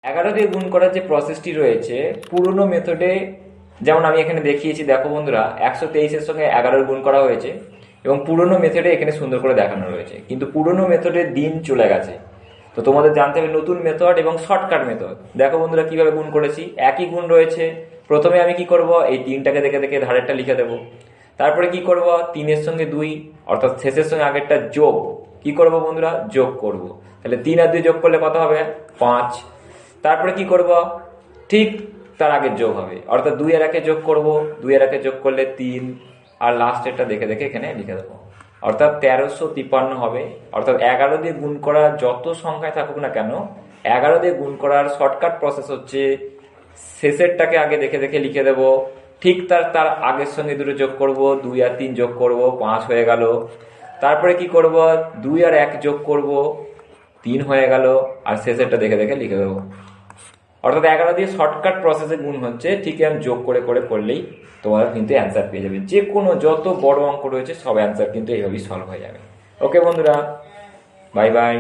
11 দিয়ে গুণ করার যে প্রসেসটি রয়েছে পুরনো মেথডে, যেমন আমি এখানে দেখিয়েছি, দেখো বন্ধুরা 123-এর সঙ্গে 11 গুণ করা হয়েছে এবং পুরনো মেথডে এখানে সুন্দর করে দেখানো রয়েছে, কিন্তু পুরনো মেথডে দিন চলে গেছে। তো তোমাদের জানতে হবে নতুন মেথড এবং শর্টকাট মেথড। দেখো বন্ধুরা কিভাবে গুণ করেছি, একই গুণ রয়েছে। প্রথমে আমি কি করব, এই 3টাকে দেখে দেখে ধারেরটা লিখে দেবো। তারপরে কি করব, 3-এর সঙ্গে 2 অর্থাৎ শেষের সঙ্গে আগেরটা যোগ কি করব বন্ধুরা, যোগ করব। তাহলে 3 আর 2 যোগ করলে কত হবে, 5। তারপরে কি করব, ঠিক তার আগের যোগ হবে, অর্থাৎ 2 আর 1 যোগ করব, 2 আর 1 যোগ করলে 3, আর লাস্টেরটা দেখে দেখে এখানে লিখে দেবো, অর্থাৎ 1353 হবে। অর্থাৎ 11 দিয়ে গুণ করা যত সংখ্যায় থাকুক না কেন, 11 দিয়ে গুণ করার শর্টকাট প্রসেস হচ্ছে শেষেরটাকে আগে দেখে দেখে লিখে দেব, ঠিক তার তার আগের সঙ্গে দুটো যোগ করব, 2 আর 3 যোগ করব, 5 হয়ে গেল। তারপরে কি করব, 2 আর 1 যোগ করব, 3 হয়ে গেল, আর শেষেরটা দেখে দেখে লিখে দেবো। অর্থাৎ 11 দিয়ে শর্টকাট প্রসেসে গুণ হচ্ছে, ঠিক আমি যোগ করে করে করলেই তোমার কিন্তু অ্যান্সার পেয়ে যাবে। যে কোনো যত বড় অঙ্ক রয়েছে সব অ্যান্সার কিন্তু এইভাবেই সলভ হয়ে যাবে। ওকে বন্ধুরা, বাই বাই।